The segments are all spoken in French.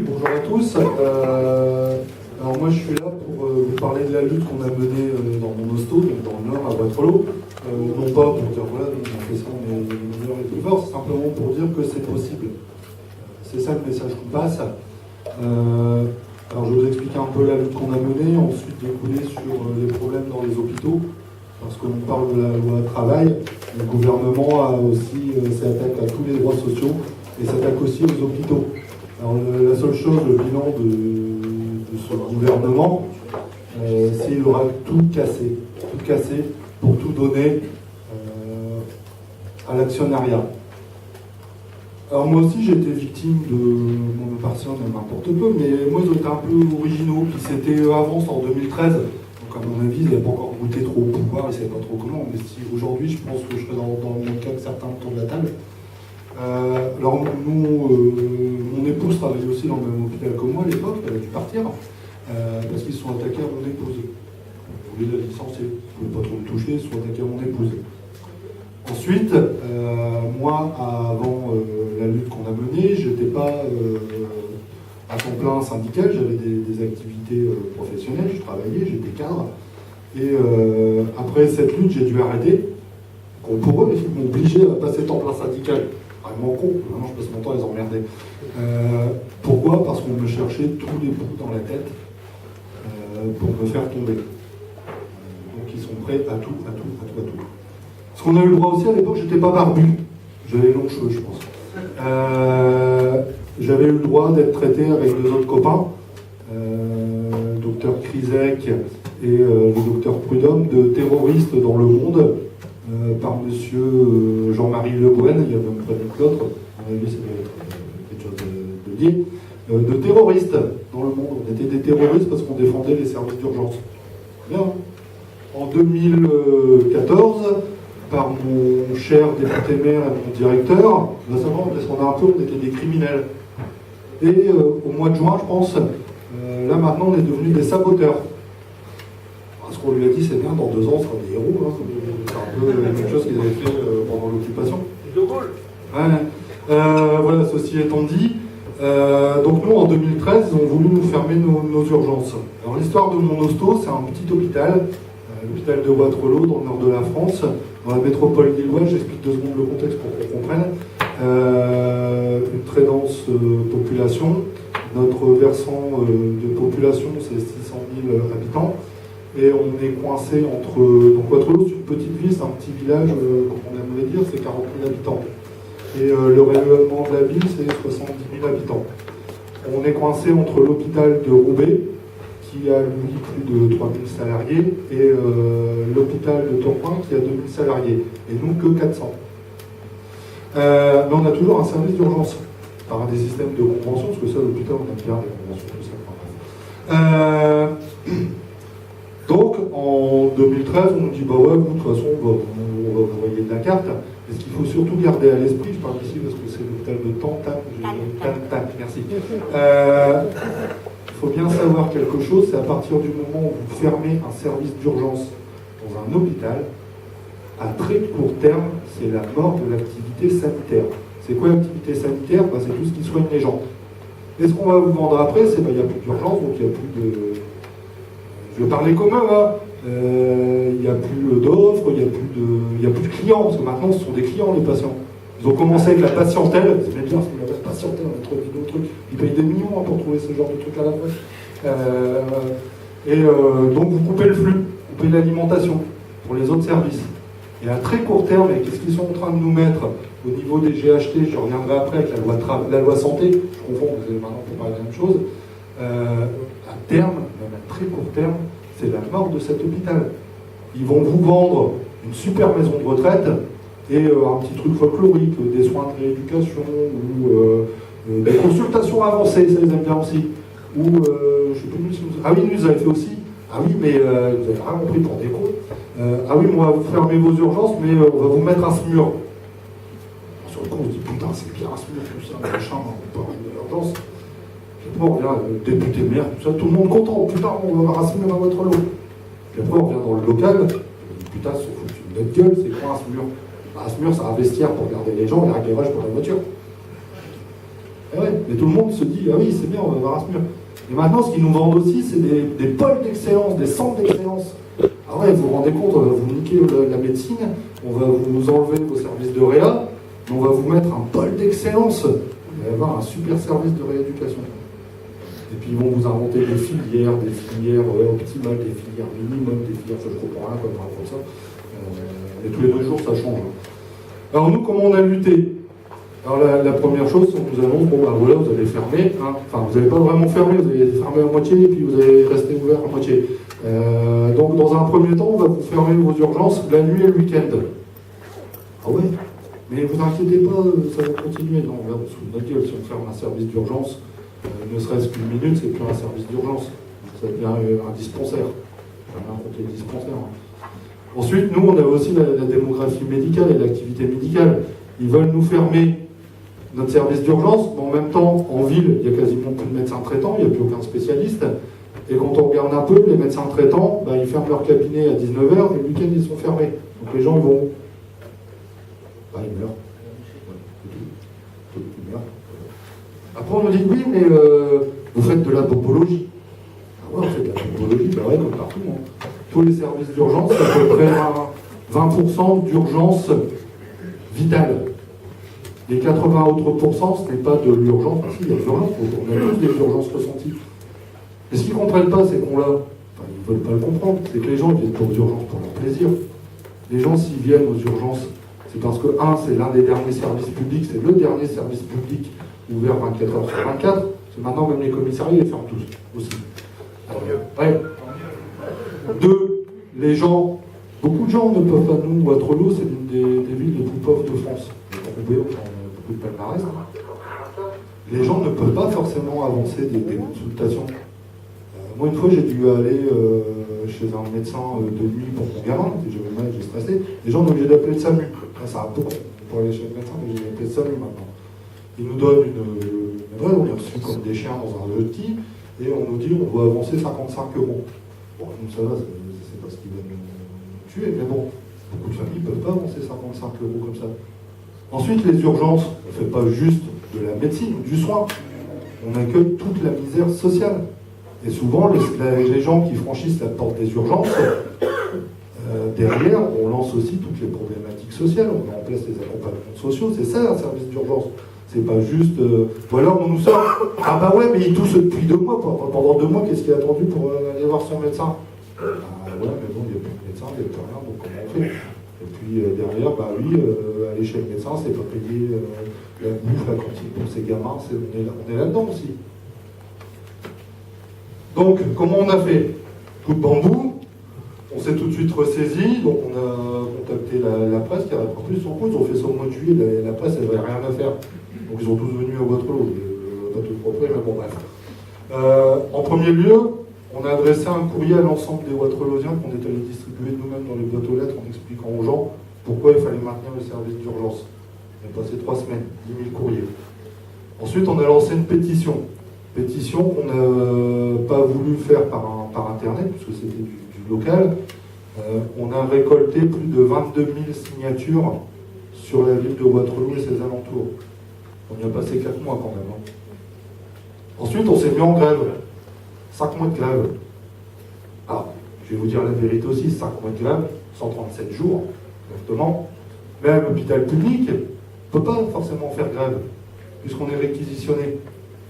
Bonjour à tous. Alors moi je suis là pour vous parler de la lutte qu'on a menée dans mon hosto, donc dans le Nord, à Wattrelos. Non pas pour dire voilà, on a fait ça, on est les meilleurs et les plus forts, c'est simplement pour dire que c'est possible. C'est ça le message qu'on passe. Alors je vais vous expliquer un peu la lutte qu'on a menée, ensuite découler sur les problèmes dans les hôpitaux, parce qu'on parle de la loi travail. Le gouvernement a aussi s'attaque à tous les droits sociaux et s'attaque aussi aux hôpitaux. Alors la seule chose, le bilan de ce gouvernement, c'est qu'il aura tout cassé pour tout donner à l'actionnariat. Alors moi aussi j'ai été victime de mon partiel, même n'importe peu, mais moi ils ont été un peu originaux, puis c'était avant, en 2013, donc à mon avis ils n'avaient pas encore goûté trop au pouvoir, ils ne savaient pas trop comment, mais si aujourd'hui je pense que je serais dans le même cas que certains autour de la table. Alors nous, mon épouse travaillait aussi dans le même hôpital que moi à l'époque, elle a dû partir, parce qu'ils se sont attaqués à mon épouse. Ils voulaient la licencier, ils ne pouvaient pas trop me toucher, ils se sont attaqués à mon épouse. Ensuite, moi, avant la lutte qu'on a menée, je n'étais pas à temps plein syndical, j'avais des activités professionnelles, je travaillais, j'étais cadre. Et après cette lutte, j'ai dû arrêter. Pour eux, ils m'ont obligé à passer temps plein syndical. Vraiment con, vraiment, je passe mon temps à les emmerder. Pourquoi ? Parce qu'on me cherchait tous les bouts dans la tête pour me faire tomber. Donc ils sont prêts à tout. Parce qu'on a eu le droit aussi à l'époque, j'étais pas barbu. J'avais longs cheveux, je pense. J'avais eu le droit d'être traité avec deux autres copains, docteur Krizek et le docteur Prudhomme, de terroristes dans le monde, par monsieur Jean-Marie Le Guen, il y a même près que l'autre, à mon avis ça doit être quelque chose de lié, de terroristes dans le monde. On était des terroristes parce qu'on défendait les services d'urgence. Bien. En 2014, par mon cher député maire et mon directeur, récemment on descendait un peu, on était des criminels. Et au mois de juin, je pense, là maintenant on est devenus des saboteurs. Ce qu'on lui a dit, c'est bien, dans 2 ans, on sera des héros. Hein. C'est un peu la même chose qu'ils avaient fait pendant l'occupation. De Gaulle. Ouais. Voilà, ceci étant dit, donc nous, en 2013, ils ont voulu nous fermer nos urgences. Alors l'histoire de mon hosto, c'est un petit hôpital, l'hôpital de Wattrelos, dans le nord de la France, dans la métropole lilloise. J'explique 2 secondes le contexte pour qu'on comprenne. Une très dense population. Notre versant de population, c'est 600 000 habitants. Et on est coincé entre... Donc Wattrelos, c'est une petite ville, c'est un petit village, comme on aimerait dire, c'est 40 000 habitants. Et le rayonnement de la ville, c'est 70 000 habitants. On est coincé entre l'hôpital de Roubaix, qui a lui plus de 3 000 salariés, et l'hôpital de Tourcoing, qui a 2 000 salariés, et nous que 400. Mais on a toujours un service d'urgence, par des systèmes de convention, parce que ça, l'hôpital, on aime bien les conventions, tout ça. Donc, en 2013, on nous dit, bah ouais, vous, de toute façon, on va vous envoyer de la carte. Et ce qu'il faut surtout garder à l'esprit, je parle ici parce que c'est l'hôpital de Tantan, merci. Il faut bien savoir quelque chose, c'est à partir du moment où vous fermez un service d'urgence dans un hôpital, à très court terme, c'est la mort de l'activité sanitaire. C'est quoi l'activité sanitaire ? Bah, c'est tout ce qui soigne les gens. Et ce qu'on va vous vendre après, c'est qu'il n'y a plus d'urgence, donc il n'y a plus de... Je vais parler commun, hein. Il n'y a plus d'offres, il n'y a plus de clients, parce que maintenant ce sont des clients les patients. Ils ont commencé avec la patientèle, c'est bien parce qu'on appelle patientèle, on a trouvé d'autres trucs. Ils payent des millions pour trouver ce genre de trucs à la fois. Donc vous coupez le flux, vous coupez l'alimentation pour les autres services. Et à très court terme, et qu'est-ce qu'ils sont en train de nous mettre au niveau des GHT, je reviendrai après avec la loi santé, je confonds, vous allez maintenant pour parler de la même chose. À terme, même à très court terme, c'est la mort de cet hôpital. Ils vont vous vendre une super maison de retraite et un petit truc folklorique, des soins de rééducation ou des consultations avancées, ça ils aiment bien aussi. Ou, je sais plus si vous... Ah oui, nous ils avaient fait aussi. Ah oui, mais vous avez vraiment pris pour des cons. Ah oui, on va vous fermer vos urgences, mais on va vous mettre un SMUR. Sur le coup, on se dit putain, c'est bien un SMUR, tout ça, machin, on peut arriver à l'urgence. Après, on revient, député maire, tout ça, tout le monde content. Putain, on va avoir un SMUR à votre lot. Puis après, on revient dans le local. On dit, putain, c'est foutu de notre gueule, c'est quoi un SMUR ? Un SMUR, c'est un vestiaire pour garder les gens et un garage pour la voiture. Eh ouais, mais tout le monde se dit, ah oui, c'est bien, on va voir ce mur. Et maintenant, ce qu'ils nous vendent aussi, c'est des pôles d'excellence, des centres d'excellence. Ah ouais, vous vous rendez compte, on va vous niquer la médecine, on va vous enlever vos services de réa, on va vous mettre un pôle d'excellence. Vous allez avoir un super service de rééducation. Et puis ils vont vous inventer des filières optimales, des filières minimum, des filières, je comprends rien comme ça. Et tous les 2 jours, ça change. Alors nous, comment on a lutté? Alors la première chose, on nous annonce, bon ben voilà, vous allez fermer, hein. Enfin vous n'allez pas vraiment fermer, vous allez fermer à moitié et puis vous allez rester ouvert à moitié. Donc dans un premier temps, on va vous fermer vos urgences la nuit et le week-end. Ah ouais, mais vous inquiétez pas, ça va continuer. Non, on va se foutre de notre gueule, si on ferme un service d'urgence, ne serait-ce qu'une minute, c'est plus un service d'urgence, ça devient un dispensaire. On va compter le dispensaire. Hein. Ensuite, nous, on a aussi la démographie médicale et l'activité médicale. Ils veulent nous fermer notre service d'urgence, mais en même temps, en ville, il n'y a quasiment plus de médecins traitants, il n'y a plus aucun spécialiste. Et quand on regarde un peu, les médecins traitants, ils ferment leur cabinet à 19h et le week-end, ils sont fermés. Donc les gens, ils vont... ils meurent. Ils meurent. Après, on nous dit, oui, mais vous faites de la bopologie. Ah ouais, on fait de la bopologie, ouais, comme partout. Hein. Tous les services d'urgence, c'est à peu près 20% d'urgence vitale. Les 80 autres pourcents, ce n'est pas de l'urgence. Ah, si, il y a de l'urgence, on a tous des urgences ressenties. Et ce qu'ils ne comprennent pas, c'est qu'on l'a. Enfin, ils ne veulent pas le comprendre. C'est que les gens viennent aux urgences pour leur plaisir. Les gens, s'ils viennent aux urgences, c'est parce que, c'est l'un des derniers services publics, c'est le dernier service public ouvert 24 heures sur 24. C'est maintenant, même les commissariats, les ferment tous aussi. Ouais. 2, les gens, beaucoup de gens ne peuvent pas, nous, Waterloo, c'est l'une des villes les plus pauvres de France. Beaucoup de palmarès. Les gens ne peuvent pas forcément avancer des consultations. Moi, une fois, j'ai dû aller chez un médecin de nuit pour mon gamin, j'avais mal, j'ai stressé. Les gens sont obligés d'appeler le SAMU. Ça a un peu con pour aller chez le médecin, mais j'ai appelé le SAMU maintenant. Ils nous donnent une vraie, on est reçus comme des chiens dans un loti, et on nous dit on doit avancer 55 euros. Bon, nous, ça va, c'est pas ce qui va nous tuer, mais bon, beaucoup de familles ne peuvent pas avancer 55 euros comme ça. Ensuite, les urgences, on ne fait pas juste de la médecine ou du soin. On accueille toute la misère sociale. Et souvent, les gens qui franchissent la porte des urgences, derrière, on lance aussi toutes les problématiques sociales. On met en place les accompagnements sociaux. C'est ça, un service d'urgence. C'est pas juste... Ou alors, on nous sort, ah bah ouais, mais il tousse depuis 2 mois. Pendant 2 mois, qu'est-ce qu'il a attendu pour aller voir son médecin? Ah ouais, mais bon, il n'y a plus de médecin, il n'y a plus rien, donc comment on fait? Et puis derrière, aller chez le médecin, c'est pas payer la bouffe, la cantine pour ses gamins, on est là-dedans aussi. Donc, comment on a fait? Coup de bambou, on s'est tout de suite ressaisi, donc on a contacté la presse qui a répondu son coup, ils ont fait ça au mois de juillet, la presse, elle n'avait rien à faire. Donc ils sont tous venus à Waterloo, pas tous propres, mais bon bref. En premier lieu, on a adressé un courrier à l'ensemble des Waterloosiens qu'on est allé distribuer nous-mêmes dans les boîtes aux lettres en expliquant aux gens pourquoi il fallait maintenir le service d'urgence. On a passé 3 semaines, 10 000 courriers. Ensuite, on a lancé une pétition. Pétition qu'on n'a pas voulu faire par Internet, puisque c'était du local. On a récolté plus de 22 000 signatures sur la ville de Waterloo et ses alentours. On y a passé 4 mois quand même. Hein. Ensuite, on s'est mis en grève. 5 mois de grève. Ah, je vais vous dire la vérité aussi, 5 mois de grève, 137 jours, exactement. Même l'hôpital public ne peut pas forcément faire grève, puisqu'on est réquisitionné.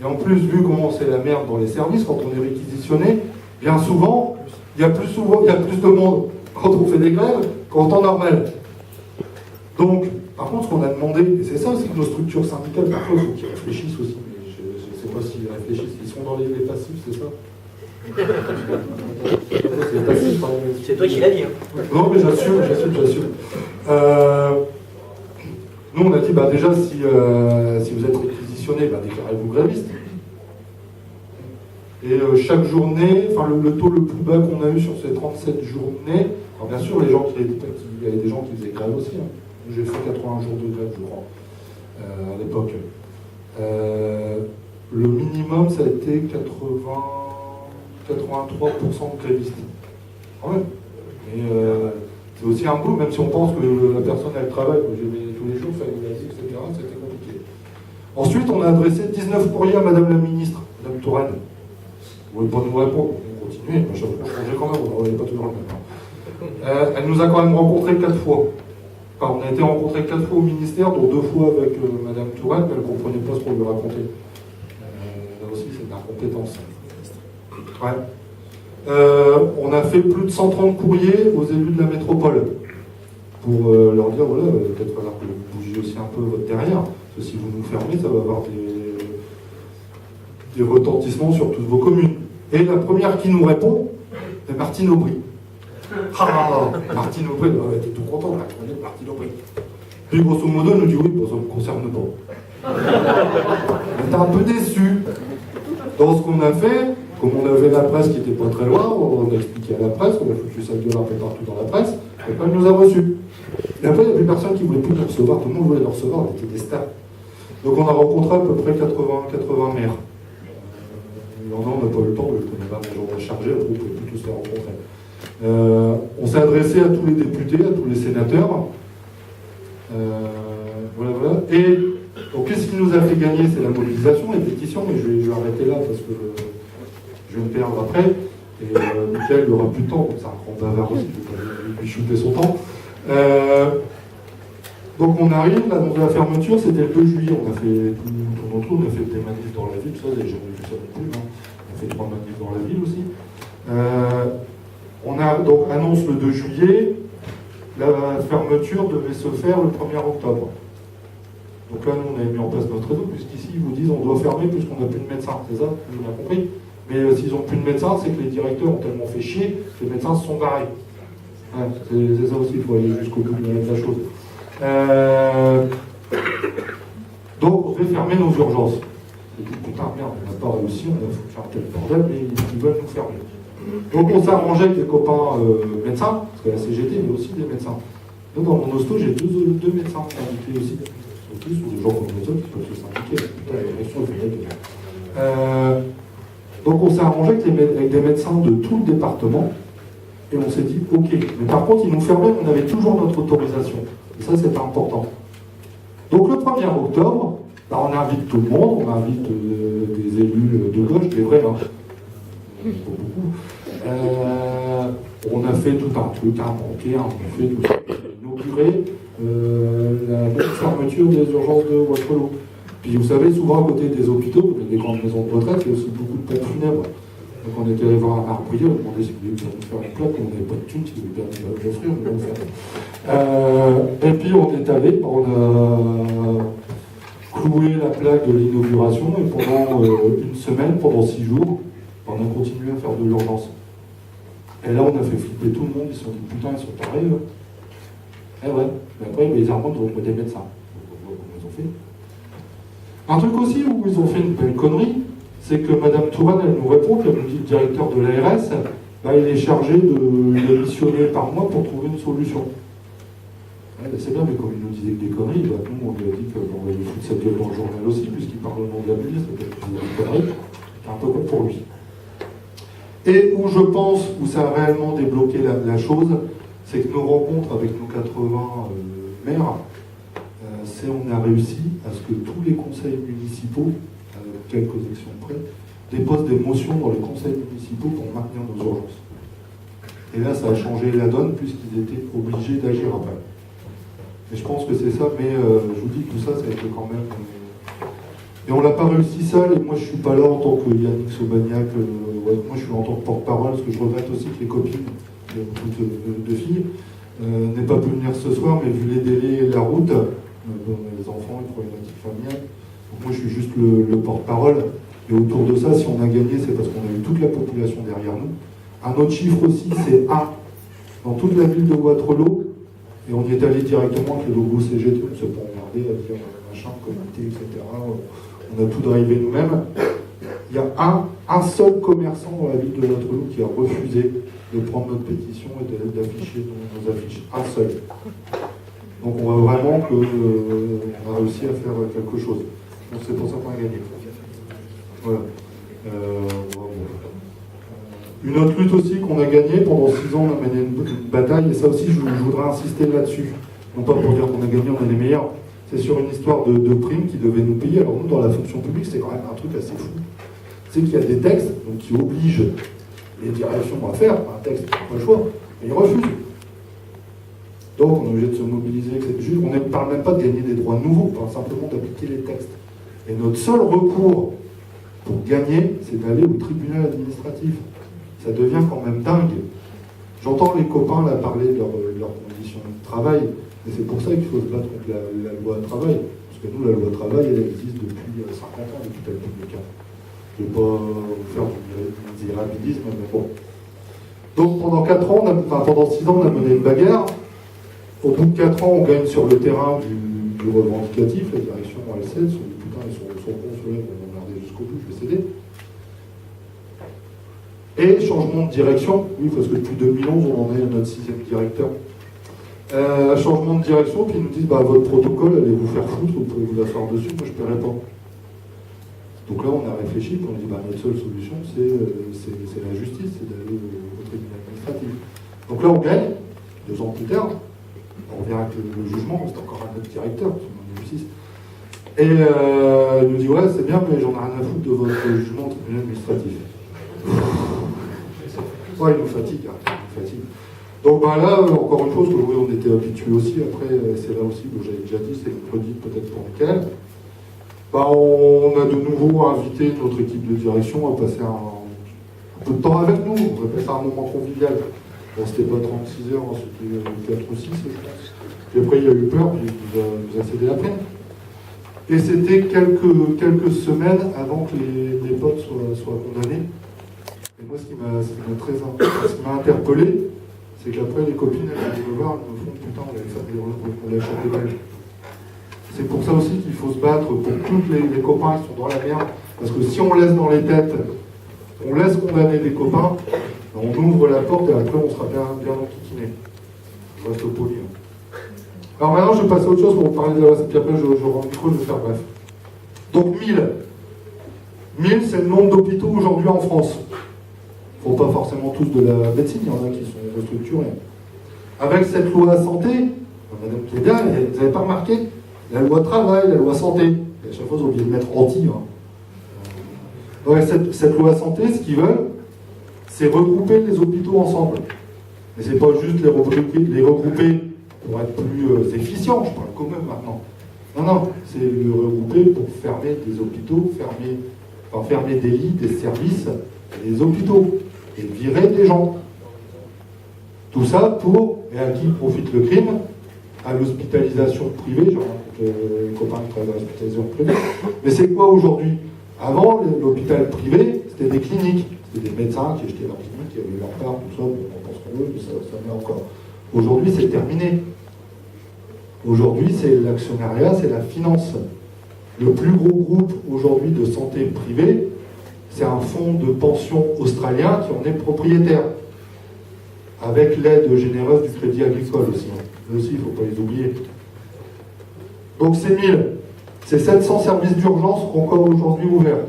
Et en plus, vu comment c'est la merde dans les services, quand on est réquisitionné, bien souvent, il y a plus de monde quand on fait des grèves qu'en temps normal. Donc, par contre, ce qu'on a demandé, et c'est ça aussi que nos structures syndicales, parfois, il faut qu'ils réfléchissent aussi. Mais je ne sais pas s'ils réfléchissent, ils sont dans les passifs, c'est ça? C'est toi qui l'as dit. Hein. Non, mais j'assume. Nous, on a dit, déjà, si vous êtes réquisitionné, déclarez-vous gréviste. Et chaque journée, le taux le plus bas qu'on a eu sur ces 37 journées, alors bien sûr, il y avait des gens qui faisaient grève aussi. Hein. J'ai fait 80 jours de grève, je crois, à l'époque. Le minimum, ça a été 83% de grévistes. Quand même. Mais c'est aussi un boulot, même si on pense que la personne, elle travaille, tous les jours, faire une grévistes, etc., c'était compliqué. Ensuite, on a adressé 19 courriers à Madame la Ministre, Madame Touraine. Vous ne pouvez pas nous répondre, on continue, mais chaque fois, changer quand même, on n'est pas toujours le même. Elle nous a quand même rencontrés 4 fois. Enfin, on a été rencontrés 4 fois au ministère, dont 2 fois avec Madame Touraine, mais elle ne comprenait pas ce qu'on lui racontait. Là aussi, c'est de l'incompétence. Ouais. On a fait plus de 130 courriers aux élus de la métropole pour leur dire, voilà, peut-être falloir que vous bougiez aussi un peu votre derrière, parce que si vous nous fermez, ça va avoir des retentissements sur toutes vos communes. Et la première qui nous répond, c'est Martine Aubry. Ah, Martine Aubry, elle était tout content, là, on est Martine Aubry. Puis grosso modo, elle nous dit oui, bon, ça ne me concerne pas. On était un peu déçus. Dans ce qu'on a fait, comme on avait la presse qui n'était pas très loin, on a expliqué à la presse, on a foutu sa gueule un peu partout dans la presse, et puis elle nous a reçus. Et après, il n'y a plus personne qui ne voulait plus nous recevoir, tout le monde voulait nous recevoir, on était des stars. Donc on a rencontré à peu près 80 maires. Il y en a, on n'a pas eu le temps, je connais pas mes journées chargées, après on ne pouvait plus tous les rencontrer. On s'est adressé à tous les députés, à tous les sénateurs. Voilà. Et donc, qu'est-ce qui nous a fait gagner? C'est la mobilisation, les pétitions, mais je vais arrêter là parce que je vais me perdre après. Et Michael, il n'y aura plus de temps, donc c'est un grand bavard aussi, je vais pas lui shooter son temps. Donc on arrive, l'annonce de la fermeture, c'était le 2 juillet, on a fait tout notre tour, on a fait des manifs dans la ville, ça, j'ai jamais vu ça non plus, hein. On a fait 3 manifs dans la ville aussi. On a donc annonce le 2 juillet, la fermeture devait se faire le 1er octobre. Donc là, nous, on avait mis en place notre réseau, puisqu'ici, ils vous disent on doit fermer puisqu'on n'a plus de médecins, c'est ça? Vous avez bien compris? Mais s'ils n'ont plus de médecins, c'est que les directeurs ont tellement fait chier que les médecins se sont barrés. Ouais, c'est ça aussi, il faut aller jusqu'au bout de la chose. Donc, on devait fermer nos urgences. Et puis, putain, merde, on n'a pas réussi, on a foutu un tel bordel, mais ils veulent nous fermer. Donc, on s'arrangeait avec des copains médecins, parce que la CGT, il y a aussi des médecins. Donc, dans mon hosto, j'ai deux médecins invités aussi. Ou des gens comme les autres qui peuvent se syndiquer. Putain, la direction, il faut donc, on s'est arrangé avec des médecins de tout le département. Et on s'est dit, ok. Mais par contre, ils nous fermaient, on avait toujours notre autorisation. Et ça, c'est important. Donc, le 1er octobre, on invite tout le monde, on invite des élus de gauche, des vrais, hein. Pas beaucoup. On a fait tout un truc, un banquet, on a fait tout ça. Inauguré la fermeture des urgences de Waterloo. Puis vous savez, souvent à côté des hôpitaux, des grandes maisons de retraite, il y a aussi beaucoup de pompes funèbres. Donc on était allé voir un arbrier, on demandait si vous voulez nous faire une plaque, on n'avait pas de thunes, si vous voulez bien nous l'offrir, on va le faire. Et puis on est allé, on a cloué la plaque de l'inauguration, et pendant une semaine, pendant 6 jours, on a continué à faire de l'urgence. Et là on a fait flipper tout le monde, ils se sont dit putain, ils sont tarés, eux. Eh ouais, mais après les Allemands ont trouvé des médecins. Comment ils ont fait. Un truc aussi où ils ont fait une belle connerie, c'est que Madame Touraine, elle nous répond qu'elle nous dit le directeur de l'ARS, il est chargé de missionner par mois pour trouver une solution. Ouais, c'est bien, mais comme il nous disait que des conneries, nous on lui a dit qu'on allait foutre cette gueule dans le journal aussi, puisqu'il parle au nom de la ministre, peut-être qu'il disait des conneries. C'est un peu comme pour lui. Et où je pense, où ça a réellement débloqué la chose, c'est que nos rencontres avec nos 80 maires, c'est on a réussi à ce que tous les conseils municipaux, quelques actions près, déposent des motions dans les conseils municipaux pour maintenir nos urgences. Et là, ça a changé la donne puisqu'ils étaient obligés d'agir après. Et je pense que c'est ça, mais je vous dis, tout ça, ça a été quand même... Et on l'a pas réussi seul, et moi je suis pas là en tant que Yannick Saubagnac, moi je suis là en tant que porte-parole, parce que je regrette aussi que les copines, beaucoup de filles, n'aient pas pu venir ce soir, mais vu les délais et la route, les enfants, les problématiques familiales, donc moi je suis juste le porte-parole, et autour de ça, si on a gagné, c'est parce qu'on a eu toute la population derrière nous. Un autre chiffre aussi, c'est 1. Dans toute la ville de Waterloo, et on y est allé directement avec le logo CGT, on ne s'est pas emmerdé à dire machin, comité, etc. On a tout drivé nous-mêmes. Il y a un seul commerçant dans la ville de Waterloo qui a refusé de prendre notre pétition et d'afficher nos affiches. Un seul. Donc on voit vraiment qu'on a réussi à faire quelque chose. Donc c'est pour ça qu'on a gagné. Voilà. Une autre lutte aussi qu'on a gagnée, pendant 6 ans on a mené une bataille, et ça aussi je voudrais insister là-dessus. Non pas pour dire qu'on a gagné, on est les meilleurs, c'est sur une histoire de primes qui devait nous payer. Alors nous, dans la fonction publique, c'est quand même un truc assez fou. C'est qu'il y a des textes donc, qui obligent les directions à faire un texte, pas le choix, mais ils refusent. Donc on est obligé de se mobiliser. On ne parle même pas de gagner des droits nouveaux, on parle simplement d'appliquer les textes. Et notre seul recours pour gagner, c'est d'aller au tribunal administratif. Ça devient quand même dingue. J'entends les copains là parler de leurs conditions de travail, et c'est pour ça qu'il faut se battre contre la loi travail. Parce que nous, la loi travail, elle existe depuis 50 ans, depuis le public. Je ne vais pas vous faire du misérabilisme, mais bon. Donc pendant 4 ans, pendant 6 ans, on a mené une bagarre. Au bout de 4 ans, on gagne sur le terrain du revendicatif. La direction, elle cède, son putain, ils sont consolés, on va regarder jusqu'au bout, je vais céder. Et changement de direction, oui, parce que depuis 2011, on en est à notre 6e directeur. Changement de direction, puis ils nous disent votre protocole, allez vous faire foutre, vous pouvez vous asseoir dessus, moi je ne paierai pas. Donc là, on a réfléchi, puis on dit notre seule solution, c'est la justice, c'est d'aller au tribunal administratif. Donc là, on gagne, 2 ans plus tard, on revient avec le jugement, c'est encore un autre directeur, c'est justice. Et il nous dit c'est bien, mais j'en ai rien à foutre de votre jugement au tribunal administratif. Il nous fatigue, il nous fatigue. Donc là, encore une chose que on était habitué aussi, après c'est là aussi où j'avais déjà dit, c'est redit peut-être pour Michael. On a de nouveau invité notre équipe de direction à passer un peu de temps avec nous, on va passer un moment convivial. Bon, c'était pas 36 heures, c'était 4 ou 6, je pense. Puis après il y a eu peur, puis il nous a cédé la peine. Et c'était quelques semaines avant que les potes soient condamnés. Et moi, ce qui m'a interpellé, c'est qu'après, les copines, elles viennent me voir, elles me font putain, on l'a échappé belle. C'est pour ça aussi qu'il faut se battre pour tous les copains qui sont dans la merde. Parce que si on laisse dans les têtes, on laisse condamner des copains, on ouvre la porte et après, on sera bien enquiquiné. Je reste poli. Alors maintenant, je vais passer à autre chose pour vous parler de la loi. Puis après, je rends le micro, je vais faire bref. Donc 1000, c'est le nombre d'hôpitaux aujourd'hui en France. Ils ne font pas forcément tous de la médecine, il y en a qui sont restructurés. Avec cette loi santé, Madame Cléda, vous n'avez pas remarqué, la loi travail, la loi santé, et à chaque fois, ils ont oublié de mettre anti. Cette loi santé, ce qu'ils veulent, c'est regrouper les hôpitaux ensemble. Mais c'est pas juste les regrouper pour être plus efficient, je parle quand même maintenant. Non, c'est le regrouper pour fermer des hôpitaux, fermer des lits, des services, des hôpitaux, et virer des gens. Tout ça et à qui profite le crime? À l'hospitalisation privée, j'ai rencontré les copains qui travaillent à l'hospitalisation privée. Mais c'est quoi aujourd'hui? Avant, l'hôpital privé, c'était des cliniques, c'était des médecins qui achetaient leur clinique, qui avaient leur part, tout ça, on pense qu'on veut, mais ça met encore. Aujourd'hui, c'est terminé. Aujourd'hui, c'est l'actionnariat, c'est la finance. Le plus gros groupe aujourd'hui de santé privée, c'est un fonds de pension australien qui en est propriétaire, avec l'aide généreuse du Crédit Agricole aussi. Eux aussi, il ne faut pas les oublier. Donc c'est 1000. C'est 700 services d'urgence encore aujourd'hui ouverts.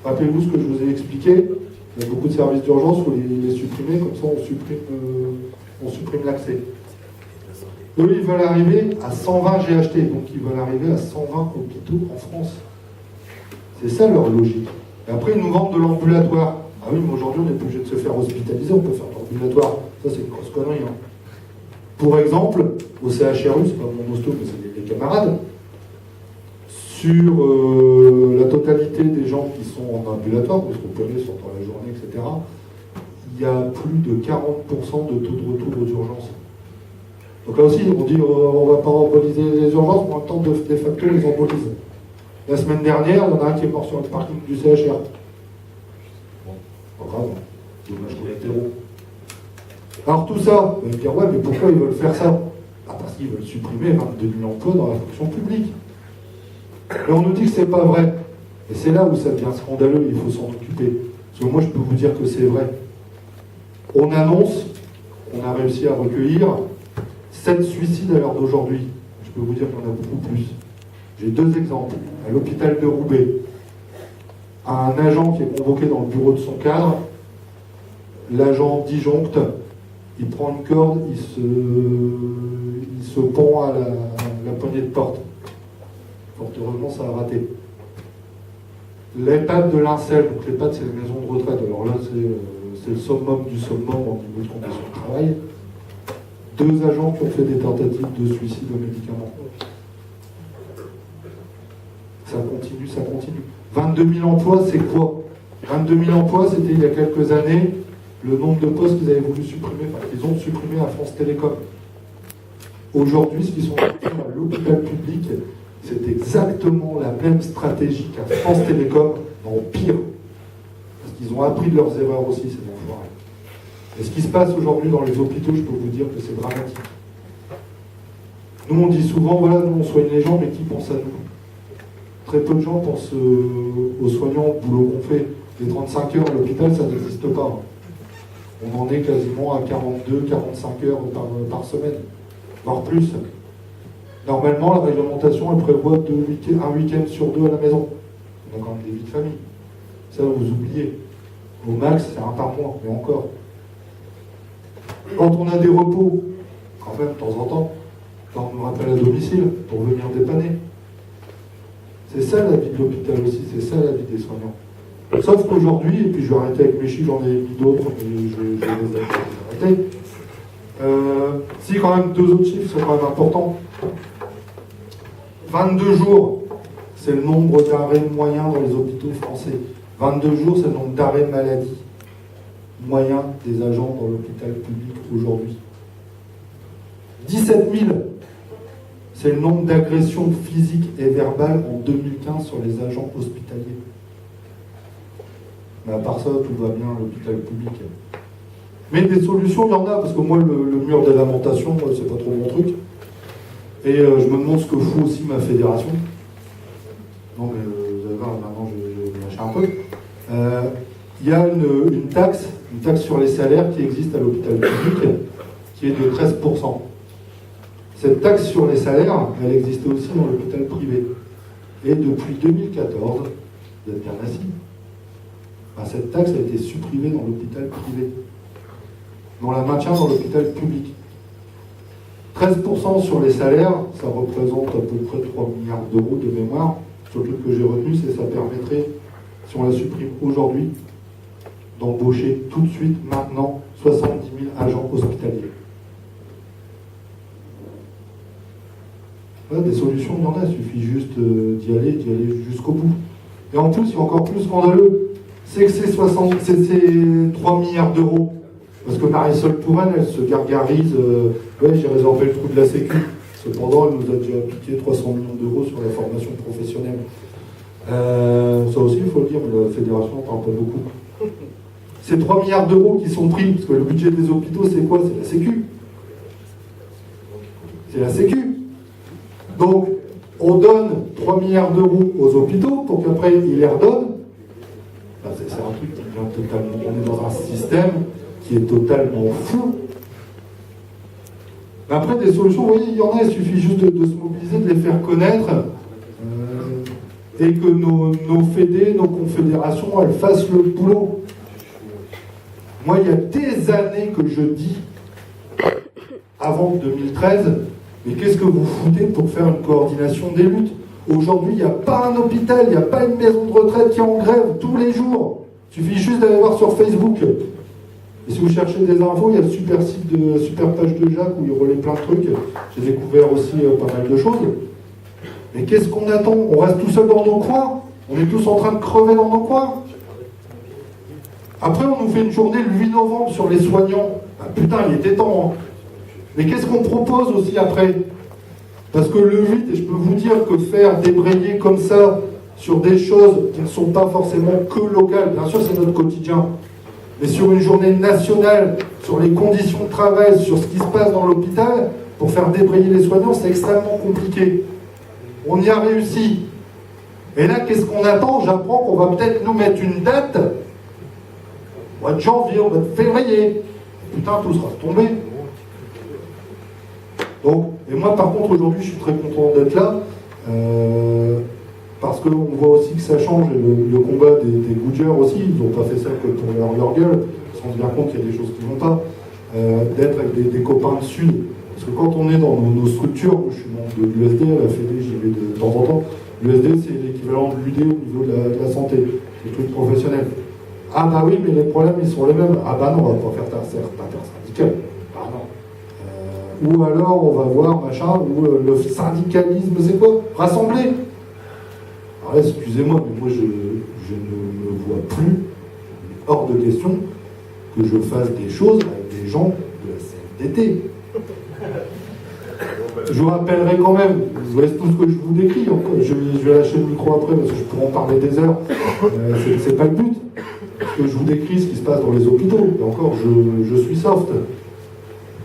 Rappelez-vous ce que je vous ai expliqué. Il y a beaucoup de services d'urgence, il faut les supprimer, comme ça on supprime l'accès. Eux, ils veulent arriver à 120 GHT, donc ils veulent arriver à 120 hôpitaux en France. C'est ça leur logique. Et après, ils nous vendent de l'ambulatoire. Ah oui, mais aujourd'hui, on n'est plus obligé de se faire hospitaliser, on peut faire de l'ambulatoire. Ça, c'est une grosse connerie. Pour exemple, au CHRU, c'est pas mon hosto, mais c'est des camarades, sur la totalité des gens qui sont en ambulatoire, parce qu'on peut aller sur dans la journée, etc., il y a plus de 40% de taux de retour aux urgences. Donc là aussi, on dit on ne va pas emboliser les urgences, mais en même temps, de facto, les embolise. La semaine dernière, on a un qui est mort sur le parking du CHR. Bon, pas grave, dommage collatéraux. Alors tout ça, vous allez me dire, ouais, mais pourquoi ils veulent faire ça? Parce qu'ils veulent supprimer 22 000 emplois dans la fonction publique. Mais on nous dit que c'est pas vrai. Et c'est là où ça devient scandaleux, il faut s'en occuper. Parce que moi, je peux vous dire que c'est vrai. On annonce qu'on a réussi à recueillir 7 suicides à l'heure d'aujourd'hui. Je peux vous dire qu'il y en a beaucoup plus. J'ai 2 exemples. À l'hôpital de Roubaix, un agent qui est convoqué dans le bureau de son cadre, l'agent disjoncte, il prend une corde, il se pend à la poignée de porte. Fort heureusement, ça a raté. L'EHPAD de l'Incel, donc l'EHPAD c'est les maisons de retraite, alors là c'est le summum du summum au niveau de conditions de travail. 2 agents qui ont fait des tentatives de suicide aux médicaments. Ça continue, ça continue. 22 000 emplois, c'est quoi? 22 000 emplois, c'était il y a quelques années le nombre de postes qu'ils avaient voulu supprimer, enfin qu'ils ont supprimé à France Télécom. Aujourd'hui, ce qu'ils sont partis à l'hôpital public, c'est exactement la même stratégie qu'à France Télécom, en pire. Parce qu'ils ont appris de leurs erreurs aussi, ces enfoirés. Et ce qui se passe aujourd'hui dans les hôpitaux, je peux vous dire que c'est dramatique. Nous, on dit souvent, voilà, nous on soigne les gens, mais qui pense à nous? Très peu de gens pensent aux soignants, au boulot qu'on fait. Les 35 heures à l'hôpital, ça n'existe pas. On en est quasiment à 42-45 heures par semaine, voire plus. Normalement, la réglementation, elle prévoit un week-end sur 2 à la maison. On a quand même des vies de famille. Ça, vous oubliez. Au max, c'est 1 par mois, mais encore. Quand on a des repos, quand même, de temps en temps, quand on nous rappelle à domicile pour venir dépanner. C'est ça la vie de l'hôpital aussi, c'est ça la vie des soignants. Sauf qu'aujourd'hui, et puis je vais arrêter avec mes chiffres, j'en ai mis d'autres, mais je vais les arrêter. Si quand même 2 autres chiffres sont quand même importants. 22 jours, c'est le nombre d'arrêts moyens dans les hôpitaux français. 22 jours, c'est le nombre d'arrêts maladie moyen des agents dans l'hôpital public aujourd'hui. 17 000, c'est le nombre d'agressions physiques et verbales en 2015 sur les agents hospitaliers. Mais à part ça, tout va bien à l'hôpital public. Mais des solutions, il y en a, parce que moi, le mur des lamentations, c'est pas trop mon truc. Et je me demande ce que fout aussi ma fédération. Non, mais vous allez voir, maintenant, je lâche un peu. Il y a une taxe sur les salaires qui existe à l'hôpital public, qui est de 13%. Cette taxe sur les salaires, elle existait aussi dans l'hôpital privé. Et depuis 2014, vous êtes bien assis, cette taxe a été supprimée dans l'hôpital privé. On la maintient dans l'hôpital public. 13% sur les salaires, ça représente à peu près 3 milliards d'euros de mémoire. Le truc que j'ai retenu, c'est que ça permettrait, si on la supprime aujourd'hui, d'embaucher tout de suite, maintenant, 70 000 agents hospitaliers. Voilà, des solutions, il y en a, il suffit juste d'y aller jusqu'au bout. Et en plus, il y a encore plus scandaleux, c'est que ces 3 milliards d'euros, parce que Marisol Touraine, elle se gargarise, ouais, j'ai résorbé le trou de la Sécu. Cependant, elle nous a déjà appliqué 300 millions d'euros sur la formation professionnelle. Ça aussi, il faut le dire, la fédération n'en parle pas beaucoup. Ces 3 milliards d'euros qui sont pris, parce que le budget des hôpitaux, c'est quoi? C'est la Sécu. C'est la Sécu. Donc, on donne 3 milliards d'euros aux hôpitaux pour qu'après, ils les redonnent. C'est un truc qui vient totalement... On est dans un système qui est totalement fou. Après, des solutions, vous voyez, il y en a, il suffit juste de se mobiliser, de les faire connaître, et que nos fédés, nos confédérations, elles fassent le boulot. Moi, il y a des années que je dis, avant 2013, mais qu'est-ce que vous foutez pour faire une coordination des luttes? Aujourd'hui, il n'y a pas un hôpital, il n'y a pas une maison de retraite qui est en grève tous les jours. Il suffit juste d'aller voir sur Facebook. Et si vous cherchez des infos, il y a le super page de Jacques où il relaie plein de trucs. J'ai découvert aussi pas mal de choses. Mais qu'est-ce qu'on attend? On reste tout seul dans nos coins? On est tous en train de crever dans nos coins? Après, on nous fait une journée le 8 novembre sur les soignants. Putain, il était temps. Hein. Mais qu'est-ce qu'on propose aussi après? Parce que le 8, et je peux vous dire que faire débrayer comme ça sur des choses qui ne sont pas forcément que locales, bien sûr c'est notre quotidien, mais sur une journée nationale, sur les conditions de travail, sur ce qui se passe dans l'hôpital, pour faire débrayer les soignants, c'est extrêmement compliqué. On y a réussi. Et là, qu'est-ce qu'on attend? J'apprends qu'on va peut-être nous mettre une date, au mois de janvier, au mois de février. Putain, tout sera tombé. Donc, et moi, par contre, aujourd'hui, je suis très content d'être là, parce qu'on voit aussi que ça change, et le combat des gougers aussi, ils n'ont pas fait ça que pour leur gueule, ils se rendent bien compte qu'il y a des choses qui ne vont pas, d'être avec des copains de Sud. Parce que quand on est dans nos structures, je suis membre de l'USD, à la Fédé, j'y vais de temps en temps, L'USD, c'est l'équivalent de l'UD au niveau de la santé, des trucs professionnels. Ah bah oui, mais les problèmes, ils sont les mêmes. Ah bah non, on va pas faire syndical. Ah non. Ou alors, on va voir, machin, ou le syndicalisme, c'est quoi? Rassembler. Alors là, excusez-moi, mais moi, je ne me vois plus, hors de question, que je fasse des choses avec des gens de la CFDT. Je vous rappellerai quand même, vous voyez tout ce que je vous décris, je vais lâcher le micro après parce que je pourrais en parler des heures, c'est pas le but. Parce que je vous décris ce qui se passe dans les hôpitaux, et encore, je suis soft.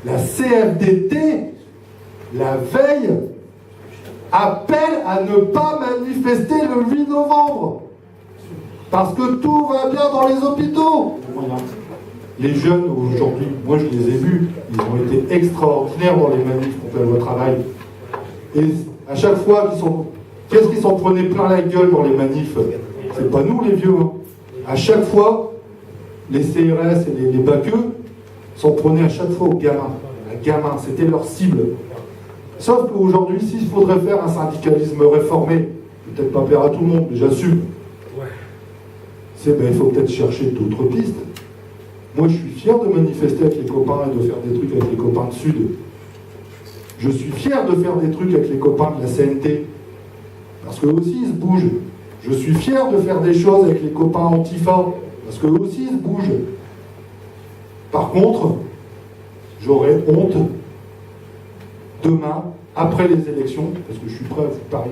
La CFDT, la veille, appelle à ne pas manifester le 8 novembre. Parce que tout va bien dans les hôpitaux. Les jeunes, aujourd'hui, moi je les ai vus, ils ont été extraordinaires dans les manifs contre la loi travail. Et à chaque fois qu'est-ce qu'ils s'en prenaient plein la gueule dans les manifs? C'est pas nous les vieux. Hein. À chaque fois, les CRS et les baqueux s'en prenaient à chaque fois aux gamins. Les gamins, c'était leur cible. Sauf qu'aujourd'hui, s'il faudrait faire un syndicalisme réformé, peut-être pas plaire à tout le monde, mais j'assume, il faut peut-être chercher d'autres pistes. Moi, je suis fier de manifester avec les copains et de faire des trucs avec les copains de Sud. Je suis fier de faire des trucs avec les copains de la CNT. Parce qu'eux aussi, ils se bougent. Je suis fier de faire des choses avec les copains Antifa. Parce qu'eux aussi, ils se bougent. Par contre, j'aurais honte demain, après les élections, parce que je suis prêt à vous parier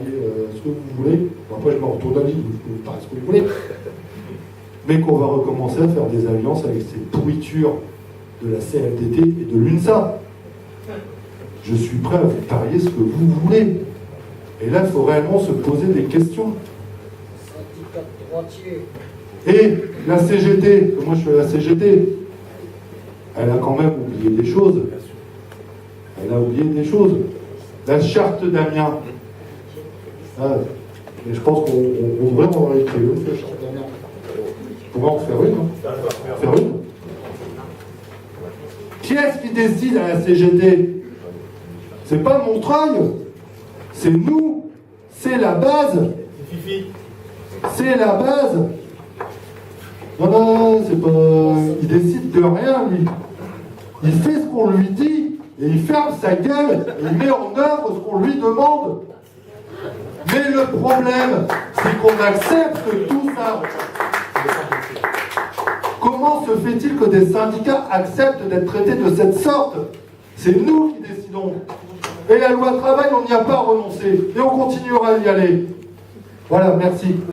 ce que vous voulez. Bon, après, je me retourne à vie, vous pariez ce que vous voulez. Mais qu'on va recommencer à faire des alliances avec ces pourritures de la CFDT et de l'UNSA. Je suis prêt à vous parier ce que vous voulez. Et là, il faut réellement se poser des questions. Et la CGT, moi je suis à la CGT, elle a quand même oublié des choses. Elle a oublié des choses. La charte d'Amiens. Et je pense qu'on devrait en avoir écrit une, la charte d'Amiens. On va en faire une. Faire une. Qui est-ce qui décide à la CGT? C'est pas Montreuil, c'est nous, c'est la base. C'est la base. Non, c'est pas. Il décide de rien, lui. Il fait ce qu'on lui dit et il ferme sa gueule et il met en œuvre ce qu'on lui demande. Mais le problème, c'est qu'on accepte tout ça. Comment se fait-il que des syndicats acceptent d'être traités de cette sorte? C'est nous qui décidons. Et la loi travail, on n'y a pas renoncé. Et on continuera à y aller. Voilà, merci.